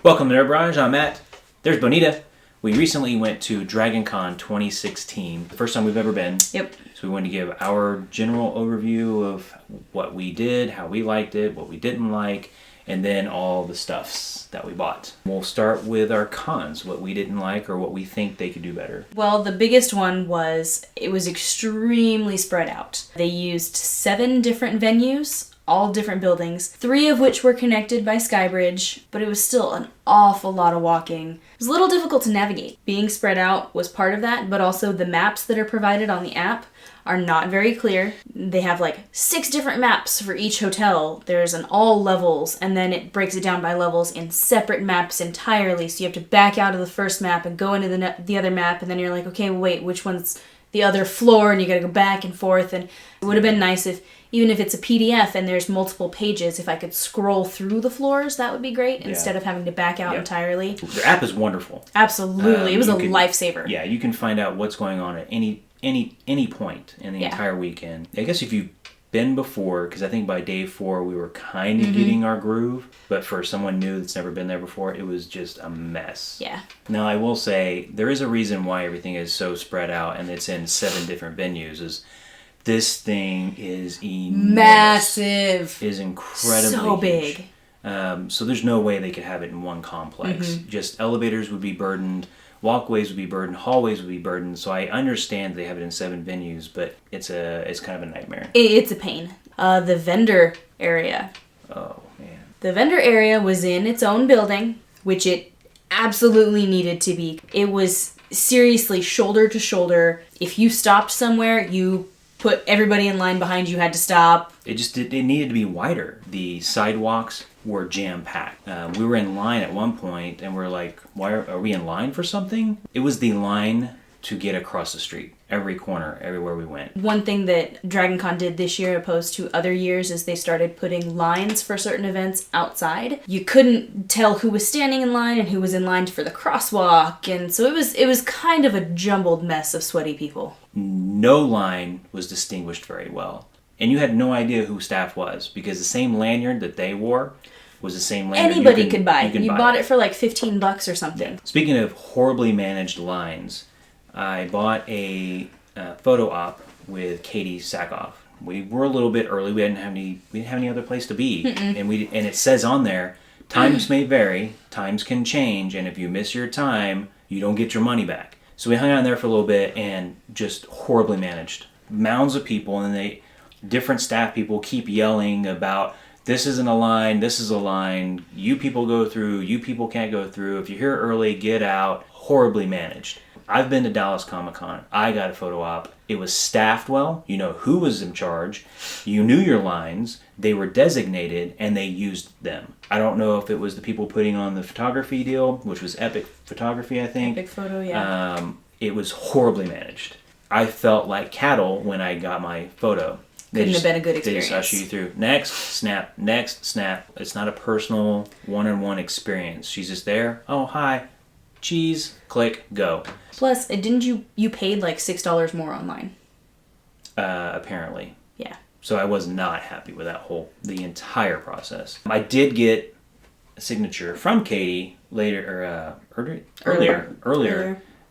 Welcome to Barrage. I'm Matt. There's Bonita. We recently went to DragonCon 2016, the first time we've ever been. Yep. So we wanted to give our general overview of what we did, how we liked it, what we didn't like, and then all the stuffs that we bought. We'll start with our cons, what we didn't like or what we think they could do better. Well, the biggest one was it was extremely spread out. They used 7 different venues, all different buildings, 3 of which were connected by Skybridge, but it was still an awful lot of walking. It was a little difficult to navigate. Being spread out was part of that, but also the maps that are provided on the app are not very clear. They have like 6 different maps for each hotel. There's an all levels, and then it breaks it down by levels in separate maps entirely, so you have to back out of the first map and go into the other map, and then you're like, okay, well, wait, which one's the other floor, and you gotta go back and forth. And it would have been nice if, even if it's a PDF and there's multiple pages, if I could scroll through the floors, that would be great, instead of having to back out entirely. The app is wonderful. Absolutely. It was a lifesaver. Yeah, you can find out what's going on at any point in the entire weekend. I guess if you've been before, because I think by day 4 we were kind of getting our groove, but for someone new that's never been there before, it was just a mess. Yeah. Now I will say, there is a reason why everything is so spread out and it's in 7 different venues. Is this thing is enormous. Massive. It is incredibly so huge. big. So there's no way they could have it in one complex. Just elevators would be burdened, walkways would be burdened, hallways would be burdened. So I understand they have it in 7 venues, but it's kind of a nightmare. It's a pain. The vendor area. Oh, man. The vendor area was in its own building, which it absolutely needed to be. It was seriously shoulder to shoulder. If you stopped somewhere, you put everybody in line behind you had to stop. It needed to be wider. The sidewalks were jam-packed. We were in line at one point, and we're like, "Why are we in line for something?" It was the line to get across the street. Every corner, everywhere we went. One thing that DragonCon did this year opposed to other years is they started putting lines for certain events outside. You couldn't tell who was standing in line and who was in line for the crosswalk, and so it was kind of a jumbled mess of sweaty people. No line was distinguished very well. And you had no idea who staff was, because the same lanyard that they wore was the same lanyard Anybody could buy. You bought it for like $15 or something. Yeah. Speaking of horribly managed lines, I bought a photo op with Katie Sackhoff. We were a little bit early. We didn't have any other place to be, and it says on there, times may vary, times can change, and if you miss your time, you don't get your money back. So we hung out there for a little bit, and just horribly managed. Mounds of people, and different staff people keep yelling about, this isn't a line, this is a line, you people go through, you people can't go through, if you're here early, get out. Horribly managed. I've been to Dallas Comic-Con. I got a photo op. It was staffed well. You know who was in charge. You knew your lines. They were designated, and they used them. I don't know if it was the people putting on the photography deal, which was Epic Photography, I think. Epic Photo, yeah. It was horribly managed. I felt like cattle when I got my photo. Couldn't have been a good experience. They just usher you through. Next, snap. Next, snap. It's not a personal, one-on-one experience. She's just there. Oh, hi. Cheese, click, go. Plus, didn't you paid like $6 more online? Apparently. Yeah. So I was not happy with the entire process. I did get a signature from Katie earlier,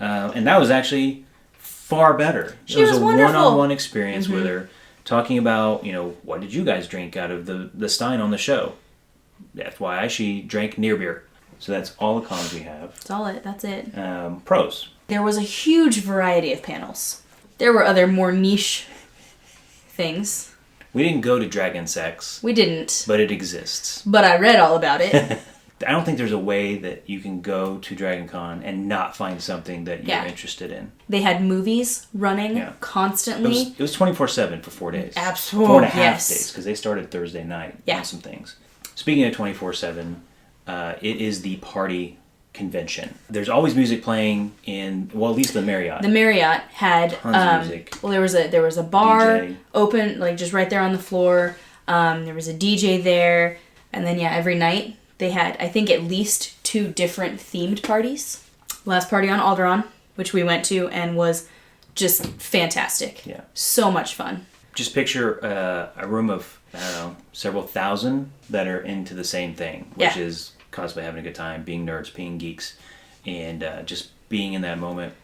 and that was actually far better. She was wonderful. It was a one-on-one experience with her, talking about, what did you guys drink out of the stein on the show? FYI, she drank near beer. So that's all the cons we have. That's it. Pros. There was a huge variety of panels. There were other more niche things. We didn't go to Dragon Sex. We didn't. But it exists. But I read all about it. I don't think there's a way that you can go to DragonCon and not find something that you're interested in. They had movies running constantly. It was 24/7 for 4 days. Absolutely. 4.5 days, because they started Thursday night on some things. Speaking of 24/7, it is the party convention. There's always music playing at least the Marriott. The Marriott had tons of music. Well, there was a bar DJ. open, like just right there on the floor. There was a DJ there, and then every night they had, I think, at least 2 different themed parties. Last party on Alderaan, which we went to, and was just fantastic. Yeah, so much fun. Just picture a room of, I don't know, several thousand that are into the same thing, which is cosplay, having a good time, being nerds, being geeks, and just being in that moment.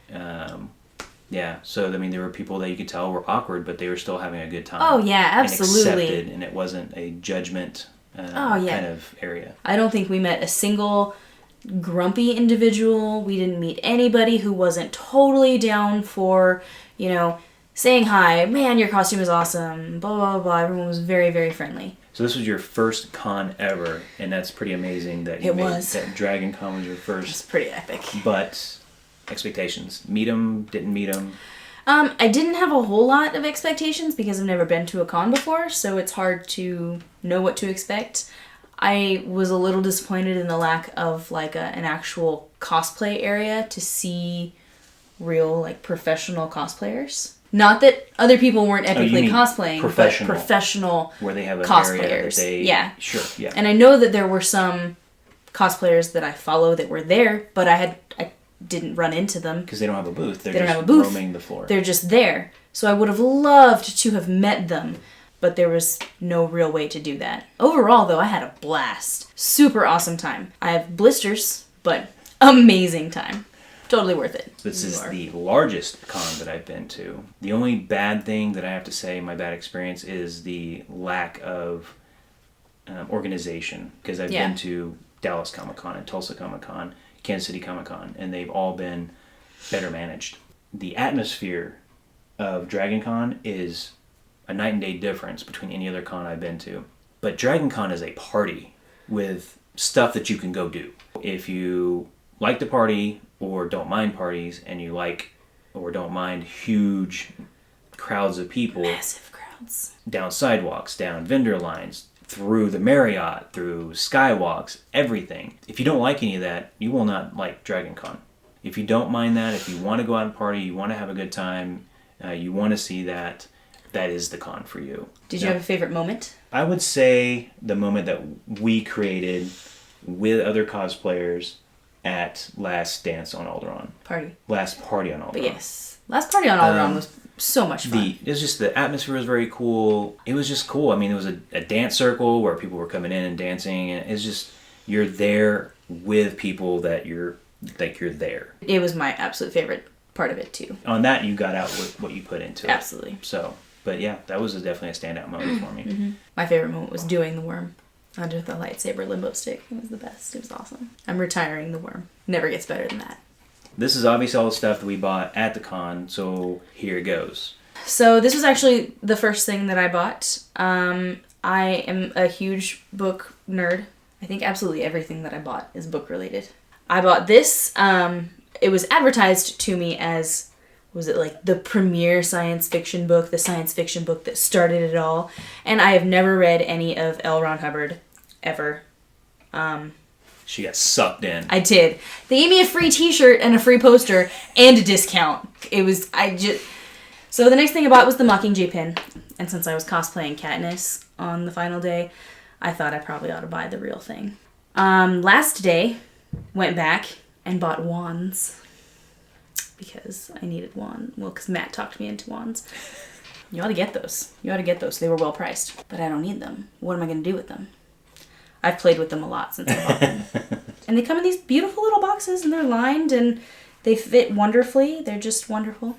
Yeah, so I mean, there were people that you could tell were awkward, but they were still having a good time. Oh yeah, absolutely. And accepted, and it wasn't a judgment kind of area. I don't think we met a single grumpy individual. We didn't meet anybody who wasn't totally down for, saying hi. Man, your costume is awesome. Blah, blah, blah. Everyone was very, very friendly. So this was your first con ever, and that's pretty amazing that that DragonCon was your first. It's pretty epic. But expectations, meet them, didn't meet them. I didn't have a whole lot of expectations because I've never been to a con before, so it's hard to know what to expect. I was a little disappointed in the lack of an actual cosplay area to see real professional cosplayers. Not that other people weren't epically cosplaying, but professional where they have an cosplayers. Area that Sure, yeah. And I know that there were some cosplayers that I follow that were there, but I didn't run into them. Because they don't have a booth. They don't have a booth. Roaming the floor. They're just there. So I would have loved to have met them, but there was no real way to do that. Overall, though, I had a blast. Super awesome time. I have blisters, but amazing time. Totally worth it. This is the largest con that I've been to. The only bad thing that I have to say, my bad experience, is the lack of organization. Because I've been to Dallas Comic Con and Tulsa Comic Con, Kansas City Comic Con, and they've all been better managed. The atmosphere of DragonCon is a night and day difference between any other con I've been to. But DragonCon is a party with stuff that you can go do. If you like to party or don't mind parties, and you like or don't mind huge crowds of people, massive crowds, down sidewalks, down vendor lines, through the Marriott, through skywalks, everything. If you don't like any of that, you will not like DragonCon. If you don't mind that, if you want to go out and party, you want to have a good time, you want to see that, that is the con for you. Did you have a favorite moment? I would say the moment that we created with other cosplayers at Last Dance on Alderaan. Last Party on Alderaan. But yes. Last Party on Alderaan was so much fun. It was just, the atmosphere was very cool. It was just cool. I mean, it was a dance circle where people were coming in and dancing, and it's just, you're there with people that you're there. It was my absolute favorite part of it too. On that, you got out with what you put into it. Absolutely. So, but yeah, that was definitely a standout moment for me. Mm-hmm. My favorite moment was doing the worm under the lightsaber limbo stick. It was the best. It was awesome. I'm retiring the worm. Never gets better than that. This is obviously all the stuff that we bought at the con, so here it goes. So this was actually the first thing that I bought. I am a huge book nerd. I think absolutely everything that I bought is book related. I bought this. It was advertised to me as, was it like the premier science fiction book, the science fiction book that started it all. And I have never read any of L. Ron Hubbard, ever. She got sucked in. I did. They gave me a free t-shirt and a free poster and a discount. So the next thing I bought was the Mockingjay pin. And since I was cosplaying Katniss on the final day, I thought I probably ought to buy the real thing. Last day, went back and bought wands. Because I needed wands. Well, because Matt talked me into wands. You ought to get those. They were well priced. But I don't need them. What am I going to do with them? I've played with them a lot since I bought them. And they come in these beautiful little boxes, and they're lined, and they fit wonderfully. They're just wonderful.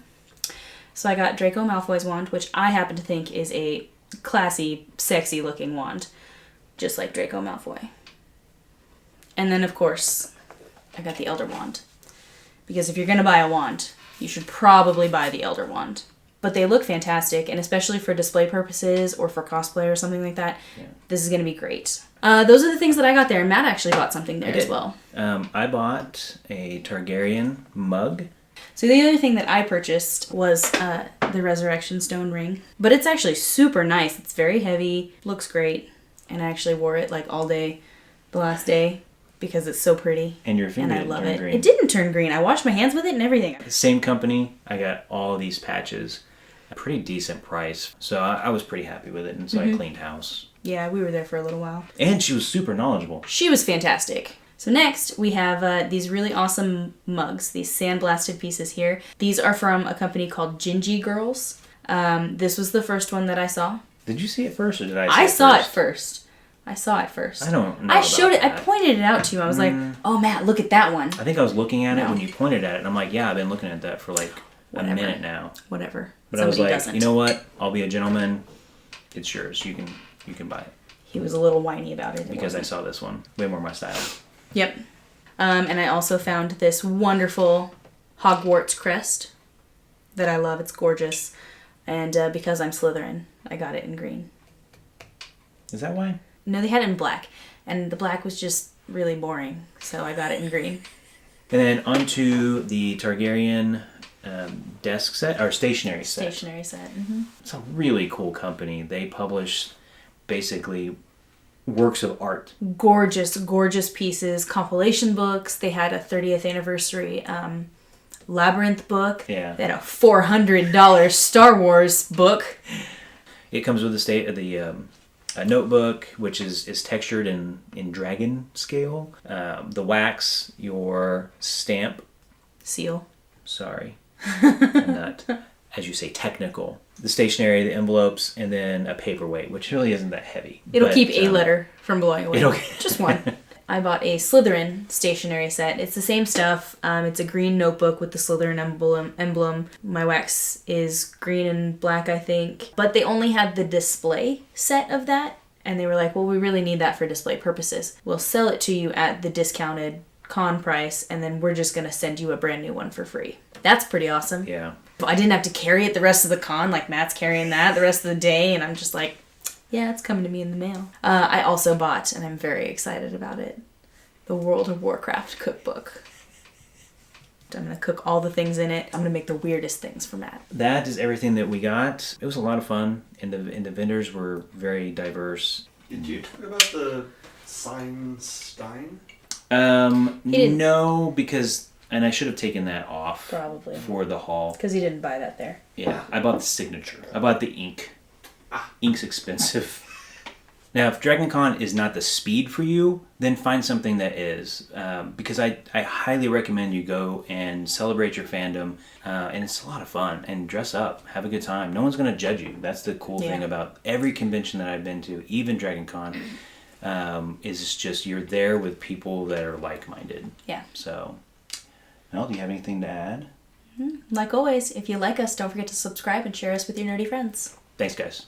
So I got Draco Malfoy's wand, which I happen to think is a classy, sexy-looking wand. Just like Draco Malfoy. And then, of course, I got the Elder Wand. Because if you're going to buy a wand, you should probably buy the Elder Wand. But they look fantastic, and especially for display purposes or for cosplay or something like that, This is going to be great. Those are the things that I got there, and Matt actually bought something there as well. I bought a Targaryen mug. So the other thing that I purchased was the Resurrection Stone ring. But it's actually super nice. It's very heavy, looks great, and I actually wore it all day the last day because it's so pretty. And your finger didn't turn green. It didn't turn green. I washed my hands with it and everything. Same company. I got all these patches. A pretty decent price. So I was pretty happy with it, and so I cleaned house. Yeah, we were there for a little while. And she was super knowledgeable. She was fantastic. So next, we have these really awesome mugs, these sandblasted pieces here. These are from a company called Gingy Girls. This was the first one that I saw. Did you see it first, or did I see it first? I saw it first. I saw it first. I don't know. I showed it. That. I pointed it out to you. I was like, "Oh, Matt, look at that one." I think I was looking at it when you pointed at it, and I'm like, "Yeah, I've been looking at that for like a minute now." Whatever. But I was like, "You know what? I'll be a gentleman. It's yours. You can buy it." He was a little whiny about it. Because I saw this one. Way more my style. Yep. And I also found this wonderful Hogwarts crest that I love. It's gorgeous. And because I'm Slytherin, I got it in green. Is that why? No, they had it in black. And the black was just really boring. So I got it in green. And then onto the Targaryen desk set, or stationery set. Stationery set. Mm-hmm. It's a really cool company. They publish basically works of art. Gorgeous, gorgeous pieces. Compilation books. They had a 30th anniversary Labyrinth book. Yeah. They had a $400 Star Wars book. It comes with a notebook, which is textured in dragon scale. The wax, your stamp. Seal. Sorry. I'm not, as you say, technical. The stationery, the envelopes, and then a paperweight, which really isn't that heavy. It'll keep a letter from blowing away. It'll... Just one. I bought a Slytherin stationery set. It's the same stuff. It's a green notebook with the Slytherin emblem. My wax is green and black, I think. But they only had the display set of that. And they were like, well, we really need that for display purposes. We'll sell it to you at the discounted con price, and then we're just going to send you a brand new one for free. That's pretty awesome. Yeah. I didn't have to carry it the rest of the con, like Matt's carrying that the rest of the day, and I'm just like, yeah, it's coming to me in the mail. I also bought, and I'm very excited about it, the World of Warcraft cookbook. I'm going to cook all the things in it. I'm going to make the weirdest things for Matt. That is everything that we got. It was a lot of fun, and the vendors were very diverse. Did you talk about the Stein? No, because... And I should have taken that off. Probably. For the haul. Because he didn't buy that there. Yeah, I bought the signature. I bought the ink. Ink's expensive. Now, if DragonCon is not the speed for you, then find something that is. Because I highly recommend you go and celebrate your fandom. And it's a lot of fun. And dress up. Have a good time. No one's going to judge you. That's the cool thing about every convention that I've been to, even DragonCon, is just you're there with people that are like-minded. Yeah. So, Mel, do you have anything to add? Like always, if you like us, don't forget to subscribe and share us with your nerdy friends. Thanks, guys.